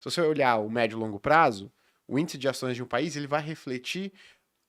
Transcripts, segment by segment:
Se você olhar o médio e longo prazo, o índice de ações de um país ele vai refletir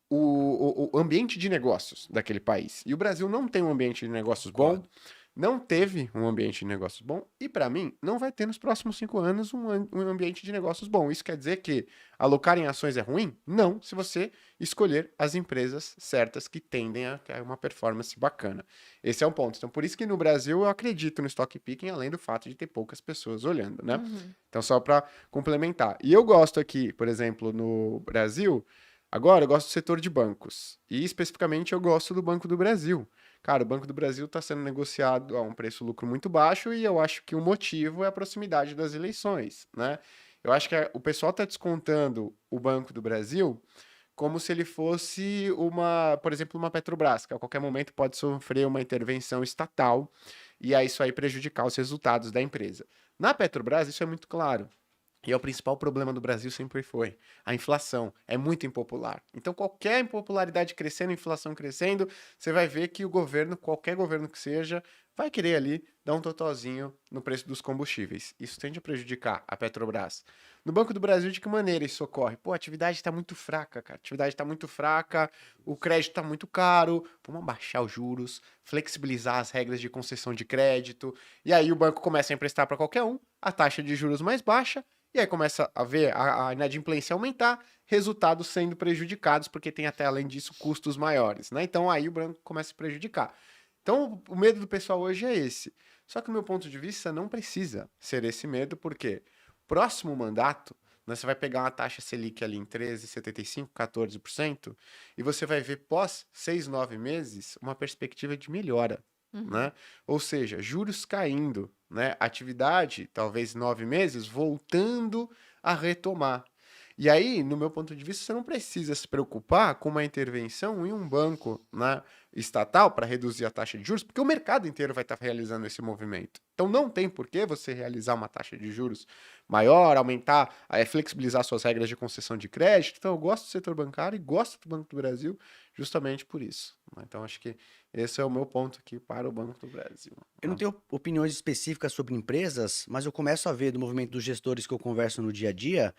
o ambiente de negócios daquele país. E o Brasil não tem um ambiente de negócios bom, Concordo. não teve um ambiente de negócios bom, e para mim, não vai ter nos próximos 5 anos um ambiente de negócios bom. Isso quer dizer que alocar em ações é ruim? Não, se você escolher as empresas certas que tendem a ter uma performance bacana. Esse é um ponto. Então, por isso que no Brasil eu acredito no stock picking, além do fato de ter poucas pessoas olhando, né? Uhum. Então, só para complementar. E eu gosto aqui, por exemplo, no Brasil. Agora, eu gosto do setor de bancos. E especificamente eu gosto do Banco do Brasil. Cara, o Banco do Brasil está sendo negociado a um preço-lucro muito baixo e eu acho que o motivo é a proximidade das eleições, né? Eu acho que o pessoal está descontando o Banco do Brasil como se ele fosse uma, por exemplo, uma Petrobras, que a qualquer momento pode sofrer uma intervenção estatal e aí isso aí prejudicar os resultados da empresa. Na Petrobras, isso é muito claro. E é o principal problema do Brasil sempre foi a inflação. É muito impopular. Então, qualquer impopularidade crescendo, inflação crescendo, você vai ver que o governo, qualquer governo que seja, vai querer ali dar um totozinho no preço dos combustíveis. Isso tende a prejudicar a Petrobras. No Banco do Brasil, de que maneira isso ocorre? Pô, a atividade está muito fraca, cara. A atividade está muito fraca, o crédito está muito caro. Vamos abaixar os juros, flexibilizar as regras de concessão de crédito. E aí o banco começa a emprestar para qualquer um, a taxa de juros mais baixa e aí começa a ver a inadimplência aumentar, resultados sendo prejudicados, porque tem até além disso custos maiores, né? Então aí o branco começa a prejudicar. Então o medo do pessoal hoje é esse. Só que do meu ponto de vista não precisa ser esse medo, porque próximo mandato, né, você vai pegar uma taxa Selic ali em 13,75, 14%, e você vai ver pós 6, 9 meses uma perspectiva de melhora, Uhum. né? Ou seja, juros caindo, né? Atividade, talvez 9 meses, voltando a retomar. E aí, no meu ponto de vista, você não precisa se preocupar com uma intervenção em um banco, né, estatal para reduzir a taxa de juros, porque o mercado inteiro vai estar realizando esse movimento. Então não tem por que você realizar uma taxa de juros maior, aumentar, flexibilizar suas regras de concessão de crédito. Então eu gosto do setor bancário e gosto do Banco do Brasil justamente por isso, né? Então acho que esse é o meu ponto aqui para o Banco do Brasil, Eu não né? tenho opiniões específicas sobre empresas, mas eu começo a ver do movimento dos gestores que eu converso no dia a dia,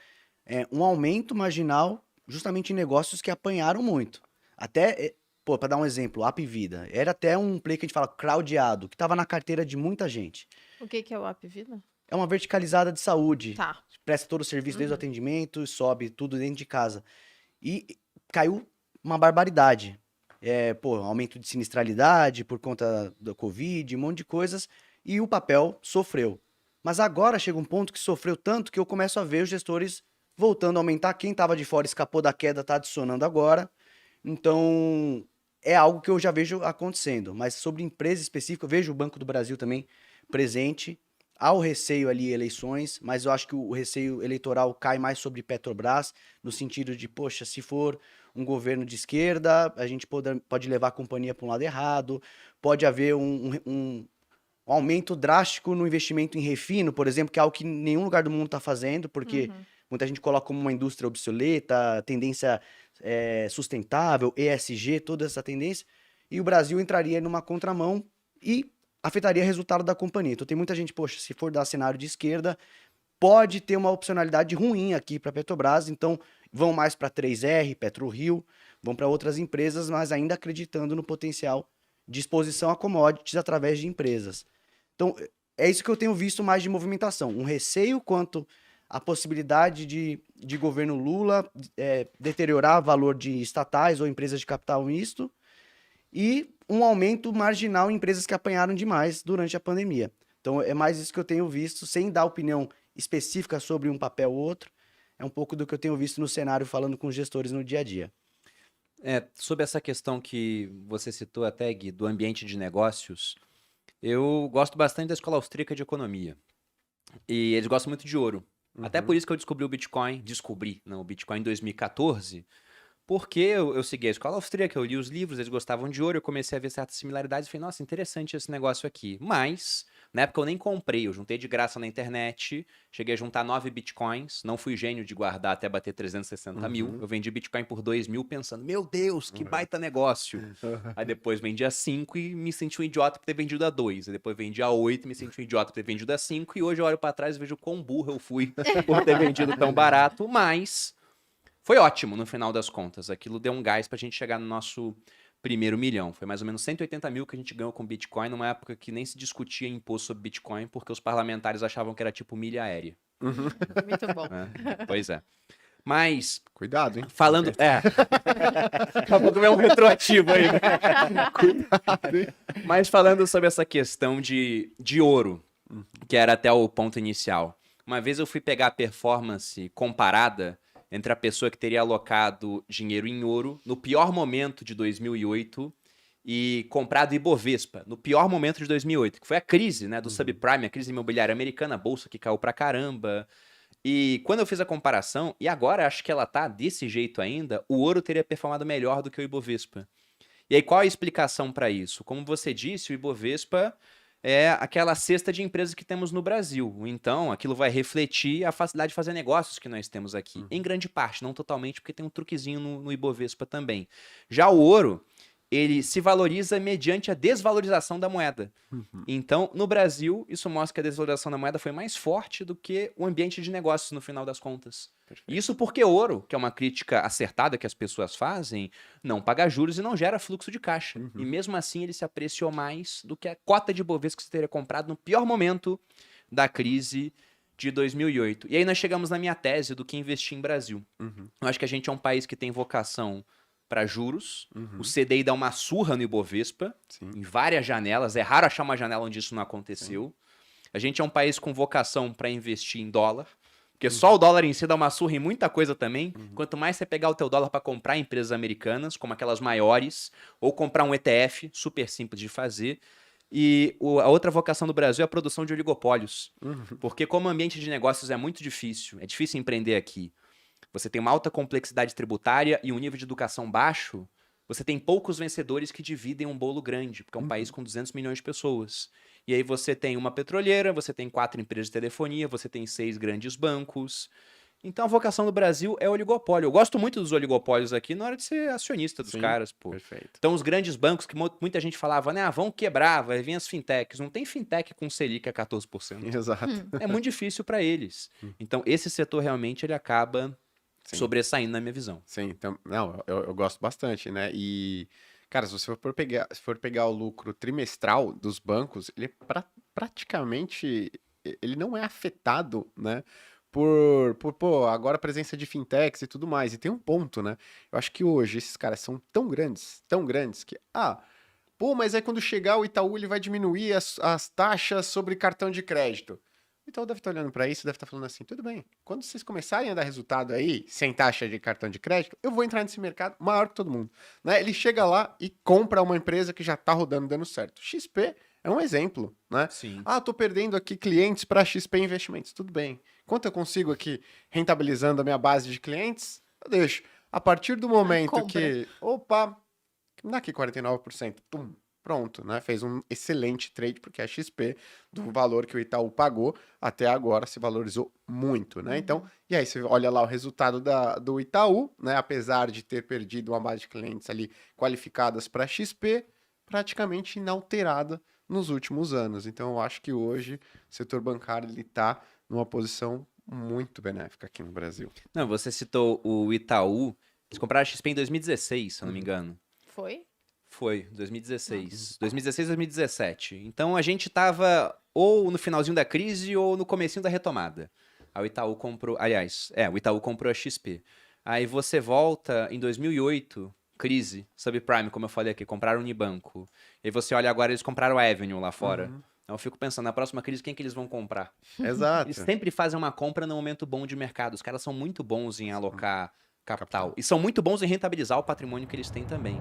um aumento marginal justamente em negócios que apanharam muito. Até, pô, para dar um exemplo, Apvida. Era até um play que a gente fala crowdado, que estava na carteira de muita gente. O que que é o App Vida? É uma verticalizada de saúde. Tá. Presta todo o serviço, desde o Uhum. atendimento, sobe tudo dentro de casa. E caiu uma barbaridade. Pô, aumento de sinistralidade por conta da Covid, um monte de coisas. E o papel sofreu. Mas agora chega um ponto que sofreu tanto que eu começo a ver os gestores voltando a aumentar. Quem estava de fora escapou da queda, está adicionando agora. Então, é algo que eu já vejo acontecendo. Mas sobre empresa específica, eu vejo o Banco do Brasil também presente. Há o receio ali, eleições, mas eu acho que o receio eleitoral cai mais sobre Petrobras, no sentido de, poxa, se for um governo de esquerda, a gente pode levar a companhia para um lado errado, pode haver um aumento drástico no investimento em refino, por exemplo, que é algo que nenhum lugar do mundo está fazendo, porque Uhum. muita gente coloca como uma indústria obsoleta, tendência sustentável, ESG, toda essa tendência, e o Brasil entraria numa contramão e afetaria o resultado da companhia. Então tem muita gente, poxa, se for dar cenário de esquerda, pode ter uma opcionalidade ruim aqui para a Petrobras, então vão mais para 3R, PetroRio, vão para outras empresas, mas ainda acreditando no potencial de exposição a commodities através de empresas. Então, é isso que eu tenho visto mais de movimentação. Um receio quanto à possibilidade de governo Lula deteriorar o valor de estatais ou empresas de capital misto e um aumento marginal em empresas que apanharam demais durante a pandemia. Então, é mais isso que eu tenho visto, sem dar opinião específica sobre um papel ou outro. É um pouco do que eu tenho visto no cenário falando com os gestores no dia a dia. Sobre essa questão que você citou até, Gui, do ambiente de negócios, eu gosto bastante da Escola Austríaca de Economia. E eles gostam muito de ouro. Até Uhum. por isso que eu descobri o Bitcoin. Descobri, não, o Bitcoin em 2014. Porque eu segui a escola austríaca, eu li os livros, eles gostavam de ouro, eu comecei a ver certas similaridades e falei, nossa, interessante esse negócio aqui. Mas, na época eu nem comprei, eu juntei de graça na internet, cheguei a juntar 9 bitcoins, não fui gênio de guardar até bater 360 mil, eu vendi bitcoin por 2 mil pensando, meu Deus, que baita negócio. Aí depois vendi a 5 e me senti um idiota por ter vendido a 2. Aí depois vendi a 8 e me senti um idiota por ter vendido a 5. E hoje eu olho pra trás e vejo quão burro eu fui por ter vendido tão barato, mas... Foi ótimo no final das contas. Aquilo deu um gás pra gente chegar no nosso primeiro milhão. Foi mais ou menos 180 mil que a gente ganhou com Bitcoin, numa época que nem se discutia imposto sobre Bitcoin, porque os parlamentares achavam que era tipo milha aérea. Muito bom. Pois é. Mas, Cuidado, hein? falando... Acabou de ver um retroativo aí. Né? Cuidado, hein? Mas falando sobre essa questão de ouro, que era até o ponto inicial. Uma vez eu fui pegar a performance comparada entre a pessoa que teria alocado dinheiro em ouro no pior momento de 2008 e comprado Ibovespa no pior momento de 2008, que foi a crise, né, do subprime, a crise imobiliária americana, a bolsa que caiu pra caramba. E quando eu fiz a comparação, e agora acho que ela tá desse jeito ainda, o ouro teria performado melhor do que o Ibovespa. E aí qual a explicação para isso? Como você disse, o Ibovespa é aquela cesta de empresas que temos no Brasil. Então, aquilo vai refletir a facilidade de fazer negócios que nós temos aqui. Em grande parte, não totalmente, porque tem um truquezinho no Ibovespa também. Já o ouro, ele se valoriza mediante a desvalorização da moeda. Então, no Brasil, isso mostra que a desvalorização da moeda foi mais forte do que o ambiente de negócios no final das contas. Isso porque ouro, que é uma crítica acertada que as pessoas fazem, não paga juros e não gera fluxo de caixa. E mesmo assim ele se apreciou mais do que a cota de Ibovespa que você teria comprado no pior momento da crise de 2008. E aí nós chegamos na minha tese do que investir em Brasil. Eu acho que a gente é um país que tem vocação para juros. O CDI dá uma surra no Ibovespa, em várias janelas. É raro achar uma janela onde isso não aconteceu. A gente é um país com vocação para investir em dólar, porque só o dólar em si dá uma surra em muita coisa também. Quanto mais você pegar o teu dólar para comprar empresas americanas, como aquelas maiores, ou comprar um ETF, super simples de fazer. E a outra vocação do Brasil é a produção de oligopólios. Porque como o ambiente de negócios é muito difícil, é difícil empreender aqui, você tem uma alta complexidade tributária e um nível de educação baixo, você tem poucos vencedores que dividem um bolo grande, porque é um país com 200 milhões de pessoas. E aí você tem uma petroleira, você tem 4 empresas de telefonia, você tem 6 grandes bancos. Então a vocação do Brasil é oligopólio. Eu gosto muito dos oligopólios aqui na hora de ser acionista dos caras, pô. Perfeito. Então os grandes bancos que muita gente falava, né, vão quebrar, vai vir as fintechs. Não tem fintech com Selic a 14%. Exato. É muito difícil para eles. Então esse setor realmente ele acaba sobressaindo na minha visão. Sim, então, não, eu gosto bastante, né? E, cara, se você for pegar o lucro trimestral dos bancos, ele é praticamente, ele não é afetado, né? Pô, agora a presença de fintechs e tudo mais. E tem um ponto, né? Eu acho que hoje esses caras são tão grandes que, pô, mas aí quando chegar o Itaú, ele vai diminuir as taxas sobre cartão de crédito. O Itaú deve estar olhando para isso, deve estar falando assim, tudo bem, quando vocês começarem a dar resultado aí, sem taxa de cartão de crédito, eu vou entrar nesse mercado maior que todo mundo. Né? Ele chega lá e compra uma empresa que já está rodando, dando certo. XP é um exemplo, né? Sim. Tô perdendo aqui clientes para XP Investimentos. Tudo bem. Quanto eu consigo aqui rentabilizando a minha base de clientes? Eu deixo. A partir do momento que, me dá aqui 49%, pum, pronto, né? Fez um excelente trade, porque a XP, do valor que o Itaú pagou, até agora se valorizou muito, né? Então, e aí você olha lá o resultado do Itaú, né? Apesar de ter perdido uma base de clientes ali qualificadas para XP, praticamente inalterada nos últimos anos. Então, eu acho que hoje o setor bancário ele está numa posição muito benéfica aqui no Brasil. Não, você citou o Itaú. Eles compraram a XP em 2016, se eu não me engano. Foi? Foi, 2016. 2016, 2017. Então a gente tava ou no finalzinho da crise ou no comecinho da retomada. Aí o Itaú comprou... Aliás, o Itaú comprou a XP. Aí você volta em 2008, crise, subprime, como eu falei aqui, compraram o Unibanco. E aí você olha agora, eles compraram a Avenue lá fora. Então eu fico pensando, na próxima crise, quem que eles vão comprar? Exato. Eles sempre fazem uma compra no momento bom de mercado. Os caras são muito bons em alocar capital. E são muito bons em rentabilizar o patrimônio que eles têm também.